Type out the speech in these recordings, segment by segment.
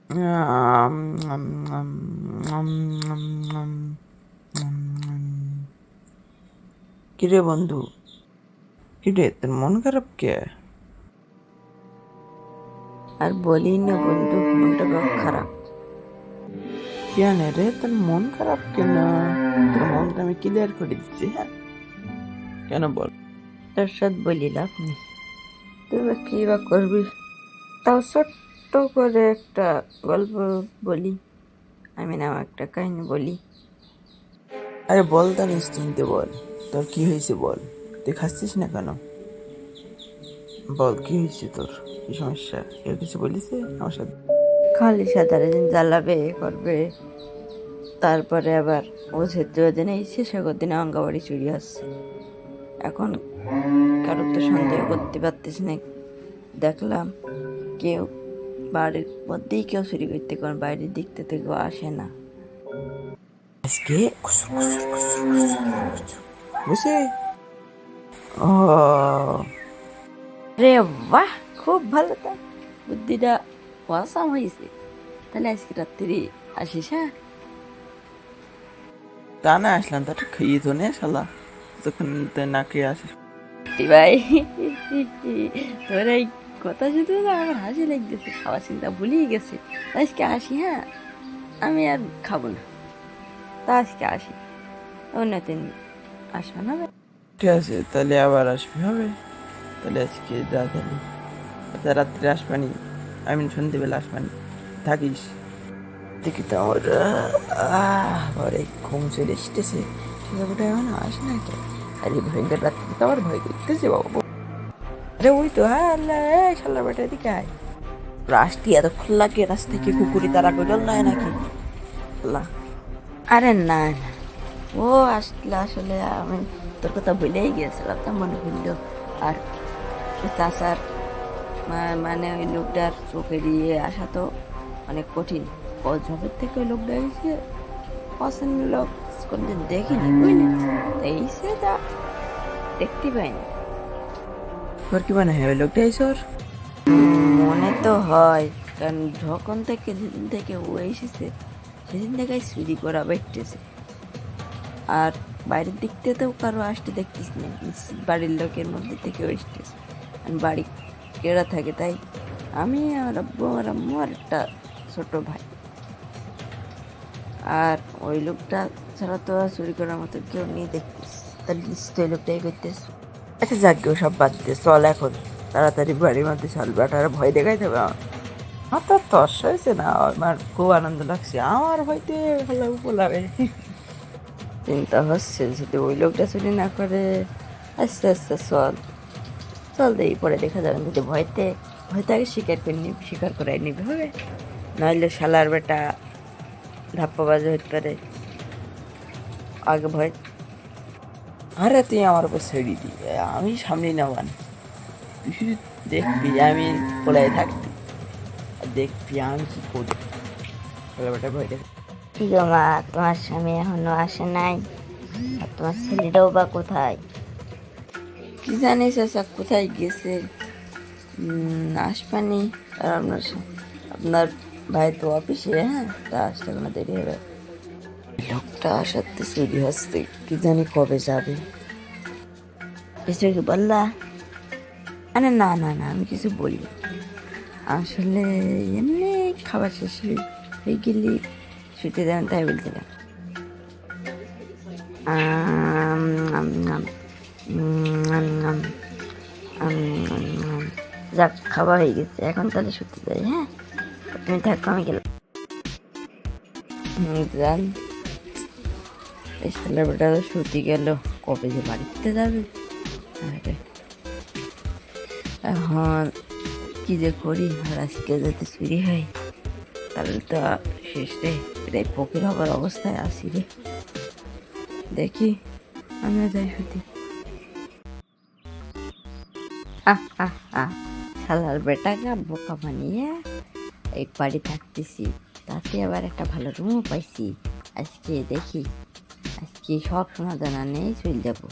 আম, আম, আম, আম, আম, আম, আম। কিরে বন্ধু, কিরে তোর মন খারাপ কে? আর বলি না বন্ধু, মনটা বড় খারাপ। কেন রে, তোর মন খারাপ কেন? তোর মনটা আমি ক্লিয়ার করে দিচ্ছি, হ্যাঁ? কেন বল? তোর সাথে বলি লাভ নেই, তুই বা কি বা করবি। তাও ছোট্ট করে একটা গল্প বলি, আমি নাও একটা কাহিনী বলি। আরে বল, তা নিশ্চিন্তে বল। তোর কি হয়েছে বল, তুই খাচ্ছিস না কেন? বল কি হয়েছে তোর, কি সমস্যা? কেউ কিছু বলিস আমার সাথে? খালি সাঁতারে দিন জ্বালাবে করবে, তারপরে আবার ও তৃতীয় দিনে শেষের দিনে অঙ্গাবাড়ি চুরি আসছে। এখন কারোর তো সন্দেহ করতে পারতিস না। দেখলাম কেউ বাড়ির মধ্যেই কেউ চুরি করতে, কারণ বাইরের দিক থেকে কেউ আসে না। আজকে কুসুর কুসুর কুসুর কুসুর বুঝে। ও, রে বাহ, খুব ভালো, তো বুদ্ধিটা অসাম হয়েছে। তাহলে আজকে রাত্রি আসিস, হ্যাঁ? তা না আসলাম তো একটা খাইয়ে তো নে শালা, তখন তুই না খেয়ে আসিস। ভাই, তোর এই কথা শুধু না আমার হাসি লাগতেছে, খাওয়ার চিন্তা ভুলেই গেছে। আজকে আসি, হ্যাঁ? আমি আর খাবো না, তা আজকে আসি, অন্যদিন আসবো না। ঠিক আছে, তাহলে আবার আসবি, হবে? তাহলে আজকে যা, তাহলে আচ্ছা রাত্রে আসবানি, আমি সন্ধ্যেবেলা আসবানি, থাকিস। দেখি তো আমার ঘরে ঘুম চলে এসতেছে, ঠিক এখন আসে না কে? আরে ভয়ঙ্কর রাত্রে তো আবার ভয় করতেছে বাবা। আরে ওই তো, হ্যাঁ আল্লাহ, শালা বেটা এদিকে আয়। রাস্তি এতক্ষণ লাগে, রাস্তা কি কুকুরি তারা গোজল নয় নাকি? আল্লাহ। আরে না না, ও আসলে আসলে আমি তোর কথা ভুলেই গিয়েছিলাম, তা মনে পড়লো। আর চাচার মানে ওই লোকটার চোখে দিয়ে আসা তো অনেক কঠিন। জবের থেকে ওই লোকটা এসে পছন্দ লোক কোনদিন দেখিনি, বুঝলি? এই সে তা দেখতে পাইনি। তোর কি মনে হয় ওই লোকটা ঈশ্বর? মনে তো হয়, কারণ যখন থেকে যেদিন থেকে ও এসেছে সেদিন থেকে চুরি করা বেটতেছে। আর বাইরের দিক থেকেও কারো আসতে দেখতিস না, বাড়ির লোকের মধ্যে থেকে আসতেছে। আর বাড়ি কেরা থাকে, তাই আমি আর আব্বু আর আম্মু আর একটা ছোট ভাই। আর ওই লোকটা ছাড়া তো আর চুরি করার মতো কেউ নেই দেখতিস, তাহলে নিশ্চয়ই লোকটাই করতেছে। আচ্ছা যাক গে, সব বাদ দে, চল এখন তাড়াতাড়ি বাড়ির মধ্যে চল, বেটার ভয় দেখাই দেবে আমার। আমার তো তস হয়েছে না, আমার খুব আনন্দ লাগছে, আমার হয়তো ভালো উপলাবে। চিন্তা হচ্ছে যদি ওই লোকটা চুরি না করে। আস্তে আস্তে চল, চল দেই, পরে দেখা যাবে। যদি ভয়তে আগে স্বীকার করে নিবি, হবে? নইলে শালার বেটা ধাপ্পাবাজি হতে পারে, আগে ভয়। আরে তুই আমার উপর ছেড়ে দি, আমি সামনে নেওয়ান। তুই শুধু দেখবি আমি পড়াই থাকবি, আর দেখবি আমি কি করি। ভালো বেটা ভয় দেখ। কি গো মা, তোমার স্বামী এখনো আসে নাই? আর তোমার ছেলেটাও বা কোথায়? কি জানিস আচ্ছা, কোথায় গেছে আসবানি। আর আপনার ভাই তো অফিসে, হ্যাঁ, তা আসতে কোনো দেরি হবে। লোকটা আসাতে চুরি হচ্ছে, কি জানি কবে যাবে। কিছু কি বললা? আরে না না না, আমি কিছু বলি আসলে, এমনি খাবার শেষ হয়ে গেলি শুতে দেবেন তাই বলছিলাম। আম, আম, আম, আম, আম, আম, আম। যাক, খাওয়া হয়ে গেছে, এখন তাহলে শুতে যাই, হ্যাঁ? তুমি থাকো, আমি গেলাম। যান, এই ছেলে বেটা তো শুতে গেল, কবে যে বাড়িতে যাবে। আরে এখন কি যে করি, আর আজকে যাতে চুরি হয় তাহলে তো শেষ রে, এটাই ফকির হবার অবস্থায় আছি রে। দেখি, আমিও যাই শুতে। শালার বেটাকে বোকা বানিয়ে এই বাড়ি থাকতেছি, তাতে আবার একটা ভালো রুমও পাইছি। আজকে দেখি, আজকে সব শোনা জানা নেই, চলে যাবো।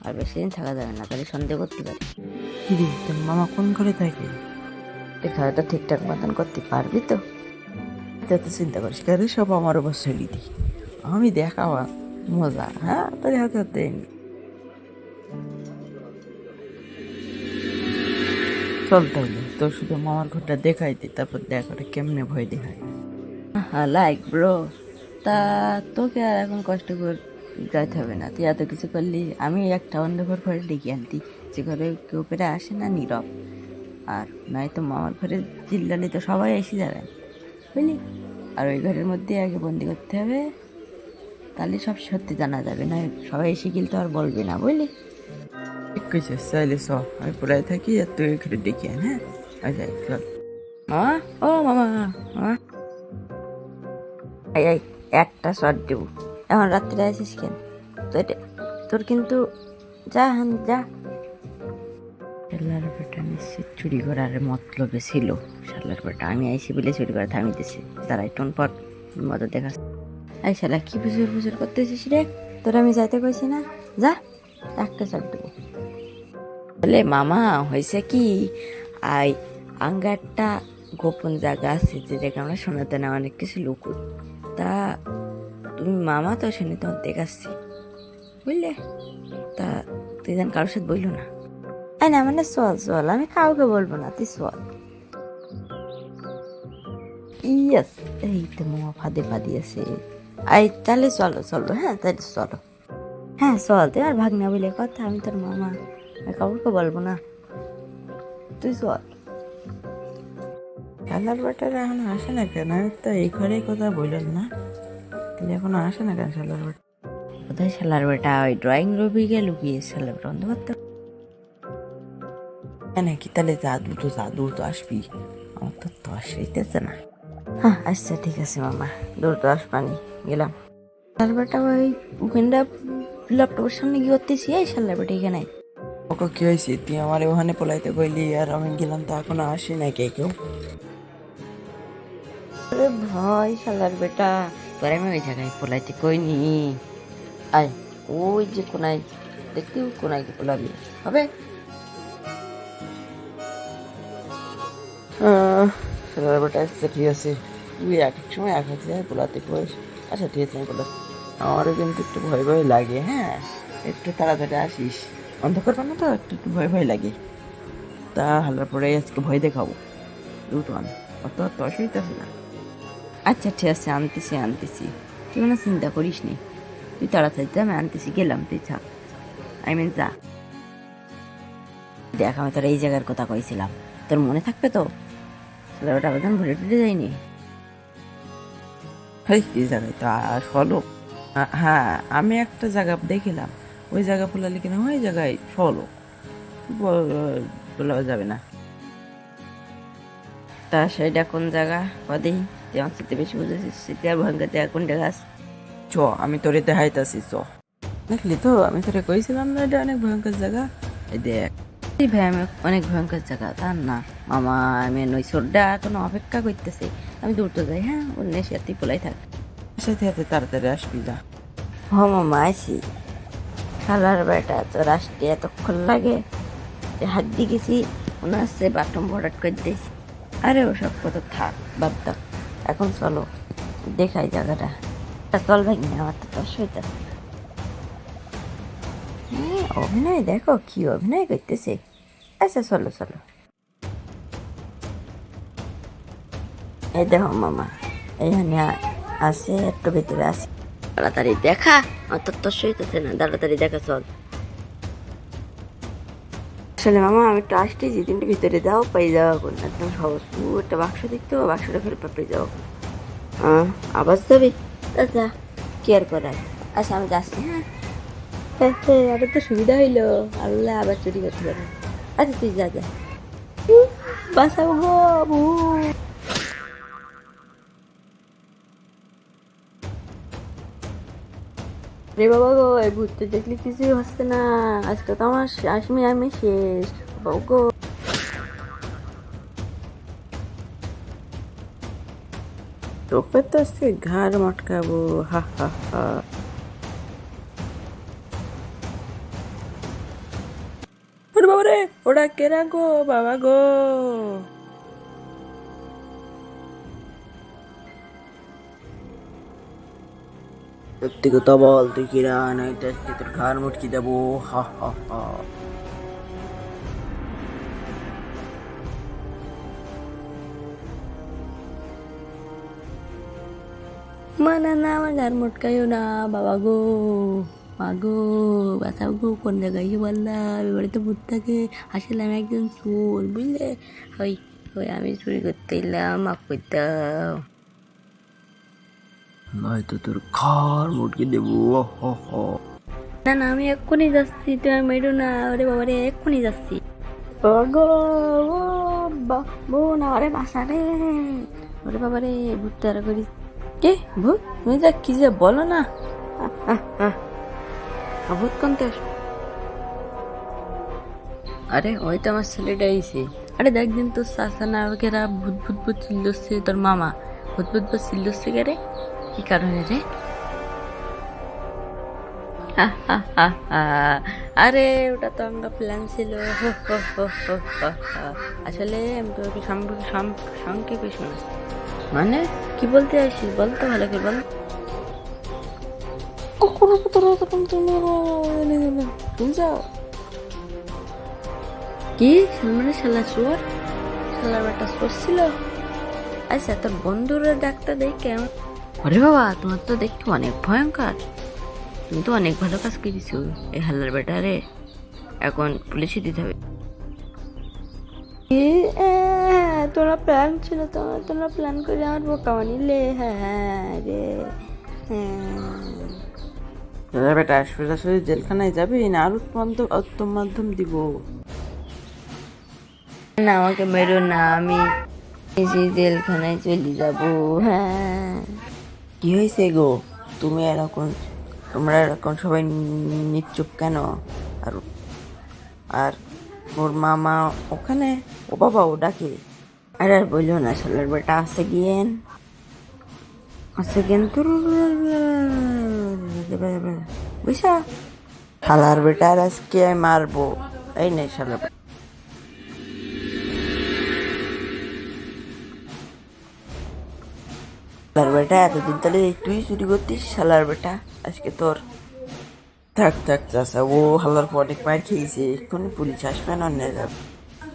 আর বেশি দিন থাকা যাবে না, তাহলে সন্দেহ করতে পারি। কি রে, তোর মামা কোন ঘরে থাকে? তুই খাওয়াটা ঠিকঠাক মতন করতে পারবি তো? তো চিন্তা করিস কারে, সব আমার উপর ছেড়ে দিই, আমি দেখাওয়া মজা। হ্যাঁ, তোর হাতে হাতে চল তাহলে, তোর শুধু মামার ঘরটা দেখাই দিই, তারপর দেখ ওটা কেমনে ভয় দেখায়। লাইক ব্রো, তা তোকে আর এখন কষ্ট করে যাইতে হবে না, তুই এত কিছু করলি। আমি একটা অন্য ঘর করে ডেকে আনতি, যে ঘরে কেউ পেরে আসে না, নীরব। আর নয়তো মামার ঘরে চিল্লালে তো সবাই এসে যাবে, বুঝলি। আর ওই ঘরের মধ্যে আগে বন্দি করতে হবে, তাহলে সব সত্যি জানা যাবে, না সবাই এসে গেলে তো আর বলবি না, বুঝলি। ঠিক কইছিস, চাইলে চ, আমি পড়াই থাকি আর তুই এখানে ডেকে আন। হ্যাঁ, আচ্ছা চল। মামা, ও মামা, মামা, এই এই একটা শট দেব। এখন রাত্রে আসিস কেন? তোর কিন্তু যা হান যা। শালার বেটা নিশ্চিত চুরি করার মতলবে ছিল। শালার বেটা আমি আইসি বলে চুরি করে থামিতেছি, দাঁড়াই টোন পর মতো দেখা। এই শালা কি ফুসুর ফুসুর করতেছিস রে? তোর আমি যাইতে কইছি না, যা একটা শট দেবো। বলে মামা হয়েছে কি, আই আঙ্গারটা গোপন জায়গা আছে, যে জায়গা আমরা শোনাতে না অনেক কিছু লুকুই। তা তুমি মামা তো শুনে তোমার দেখাচ্ছি, বুঝলে। তা তুই যেন কারোর সাথে বললো না। এই না মানে চল চল, আমি কাউকে বলবো না, তুই চল। ইয়েস, এই তো মামা ফাঁদে ফাঁদিয়েছে। এই তাহলে চলো চলো, হ্যাঁ তাহলে চলো। হ্যাঁ চল, তুই আর ভাগনা বলে কথা, আমি তোর মামা, আমি কাউকে বলবো না, তুই চল। শালার বেটারা এখন আসে না কেন? আমি তো এই ঘরেই কথা বললাম না, তাহলে এখনো আসে না কেন শালার বেটা? কোথায় শালার বেটা? ওই ড্রয়িং রুমে গিয়ে লুকিয়ে শালার বন্ধ করতে। নাকি তাহলে জাদু তো আসবি, আমার তো তস হইতেছে না। হ্যাঁ আচ্ছা ঠিক আছে মামা, দূর দশ পানি গেলাম। শালার বেটা ওই ওখানটা ল্যাপটপের সামনে গিয়ে করতেছি, এই শালার বেটা এখানে। ওকে কি হয়েছে? তুই আমার ওখানে পলাইতে কইলি আর আমি গেলাম, তো এখনো আসি না কে কেউ। আরে ভাই শালার বেটা, তোর আমি ওই জায়গায় পোলাইতে কইনি। আয় ওই যে কোনায় দেখতে, কোনায় কি পোলাবি হবে? শালার বেটা আচ্ছা ঠিক আছে, তুই এক এক সময় এক এক জায়গায় পোলাতে কইস। আচ্ছা ঠিক আছে, আমি পোলা, আমারও কিন্তু একটু ভয় ভয় লাগে। হ্যাঁ, একটু তাড়াতাড়ি আসিস, অন্ধকার পানা তো একটু একটু ভয় ভয় লাগে। তা হালার পরে আজকে ভয় দেখাবো, দুটো আন, অত অত অসুবিধা না। আচ্ছা ঠিক আছে, আনতেছি আনতেছি, তুই কোনো চিন্তা করিস নি, তুই তাড়াতাড়ি যা, আমি আনতেছি, গেলাম, তুই থাক, আই মিন যা। দেখ আমি তোর এই জায়গার কথা কইছিলাম, তোর মনে থাকবে তো? ওটা আবেদন ভুলে টুলে যায়নি। এই জায়গায় তো ফলো, হ্যাঁ আমি একটা জায়গা দেখিলাম, ওই জায়গা ফুলালে কিনা ওই জায়গায় ফলো বলা যাবে না। তা সেটা কোন জায়গা কদেই, তুই আমার সাথে বেশি বুঝেছিস, সেটা ভয়ঙ্কর জায়গা কোনটা গাছ? চ, আমি তোরে দেখাইতাছি, চ। দেখলি তো, আমি তোরে কইছিলাম না এটা অনেক ভয়ঙ্কর জায়গা। এই দেখ। এই ভাই আমি অনেক ভয়ঙ্কর জায়গা তার না মামা, আমি ওই সোডা কোনো অপেক্ষা করতেছি, আমি দূরতে যাই। হ্যাঁ অন্য সে তুই পোলাই থাক, সাথে সাথে তাড়াতাড়ি আসবি, যা। হ মামা আইসি। খালার বেটা তোর আসতে এতক্ষণ লাগে, যে হাত দিয়ে গেছি মনে হচ্ছে বাথরুম ভরাট করে দিয়েছি। আরে ওসব কত থাক, বাদ দাও, এখন চলো দেখাই জায়গাটা। চল ভাই, আমার তো দশ হইতেছে। হ্যাঁ অভিনয় দেখো, কি অভিনয় করতেছে। আচ্ছা চলো চলো, এই দেখো মামা, এইখানে আছে, একটু ভিতরে আছে, তাড়াতাড়ি দেখা, আমার তো দশ হইতেছে না, তাড়াতাড়ি দেখা চল। আসলে মামা আমি একটু আসতেছি, তিনটে ভিতরে যাও, পাই যাওয়া কোন একদম সহজ, একটা বাক্স দেখতে হবে, বাক্সটা ফেলে পেয়ে যাও। হ্যাঁ আবার যাবি, আচ্ছা কি আর করার। আচ্ছা আমি যাচ্ছি। হ্যাঁ আবার তো সুবিধা হইলো, আল্লাহ আবার চুরি করতে পারে। আচ্ছা তুই যা যা, বাসাবো গো। রে বাবা গো, এই ভূতটা দেখলে কিছুই হচ্ছে না, আজকে তো আমার আমি শেষ বাবু গো। তোকে তো আজকে ঘাড় মটকাবো, হা হা হা। ওরে বাবা রে, ওটা কেনা গো, বাবা গো। সত্যি কথা বল তুই কিরা, নয়তো আজকে তোর ঘাড় মুটকি দেবো। হা হা হা। না না, আমার ঘর মোটকাইও না বাবা গো, মা গো, বাঁচাও গো, কোন জায়গায় বললাম এবারে ভূত থাকে। আসলে আমি একজন চোর, বুঝলে। ওই ওই আমি চুরি করতে এলাম, মাফ করে দাও। নয়তো তোর ঘাড় মুটকি দেবো। হা হা। না না, আমি এক্ষুনি যাচ্ছি, তুমি মেরো না, ওরে বাবা রে, এক্ষুনি যাচ্ছি। বাবা গো, ও বোন, আরে বাসা রে, ওরে বাবা রে, ভূত তারা করি। কে ভূত? তুমি যা কি যে বলো না। ভূত কোনতে? আরে ওই তো আমার ছেলেটা আইছে। আরে দেখ দিন তোর চাচা না ওকেরা ভূত ভূত ভূত চিল্লছে, তোর মামা ভূত ভূত ভূত চিল্লছে কে রে? কি কারণে রে? আরে ওটা তো আমরা প্ল্যান ছিল। আসলে আমি তোকে সম্পর্কে সংক্ষেপে শুনেছি। মানে কি বলতে আসিস বলতো, ভালো করে বল। কখনো তোরা এরকম বুঝাও কি সালমানের শালা চোর, শালার বেটা চোর ছিল। আচ্ছা তোর বন্ধুরা ডাক্তার দেখে আরে বাবা, তোমার তো দেখতে অনেক ভয়ঙ্কর, তুমি তো অনেক ভালো কাজ করেছো। এই হাল্লার বেটা রে এখন পুলিশে দিতে হবে। তোরা প্ল্যান ছিল, তোরা প্ল্যান করে আমার বোকা বানিলে। হ্যাঁ রে, হ্যাঁ। বেটা সোজাসুজি জেলখানায় যাবি না আর উত্তম মাধ্যম দিব? না আমাকে মেরো না, আমি জেলখানায় চলে যাবো। হ্যাঁ কি হয়েছে গো? তোমরা এরকম সবাই নিশ্চুপ কেন? আর আর ওর মামা ওখানে, ও বাবা ও ডাকে। আর আর বললো না, শালার বেটা আছে গেন তোর বুঝছা। শালার বেটা আর আজকে আমি মারবো। এই নেই শালার বেটা। শালার বেটা এতদিন তাহলে তুই চুরি করতিস? শালার বেটা আজকে তোর থাক থাক চাষা, ও হালার পর অনেক মার খেয়েছে, এক্ষুনি পুলিশ আসবে না নিয়ে যাবে।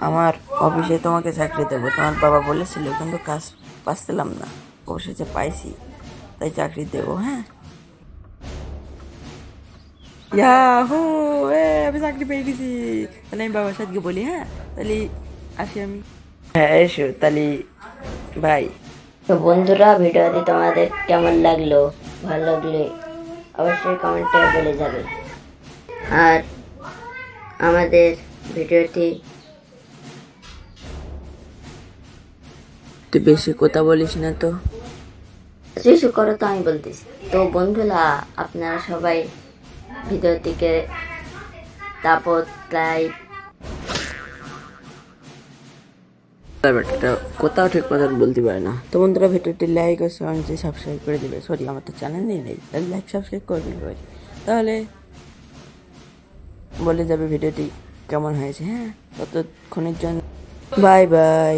আমার অফিসে তোমাকে চাকরি দেবো তোমার বাবা বলেছিল, কিন্তু কাজ পাচ্ছিলাম না, অবশেষে পাইছি, তাই চাকরি দেবো। হ্যাঁ ইয়াহু, আমি চাকরি পেয়ে গেছি। তাহলে আমি বাবার সাথে বলি। হ্যাঁ তাহলে আসি আমি। হ্যাঁ এসো তাহলে, বাই। তো বন্ধুরা, ভিডিওটি তোমাদের কেমন লাগলো, ভালো লাগলে অবশ্যই কমেন্টে বলে যাবে। আর আমাদের ভিডিওটি তুই বেশি কথা বলিস না তো। কিছু করো তো, আমি বলতেছি। তো বন্ধুরা, আপনারা সবাই ভিডিওটিকে তারপর লাইক, ব্যাপারটা কোথাও ঠিক কথা বলতে পারে না। তো বন্ধুরা ভিডিওটি লাইক ও সাবস্ক্রাইব করে দিবে। সরি আমার তো চ্যানেলই নেই, তাহলে লাইক সাবস্ক্রাইব করে দিবে, তাহলে বলে যাবে ভিডিওটি কেমন হয়েছে। হ্যাঁ ততক্ষণের জন্য বাই বাই।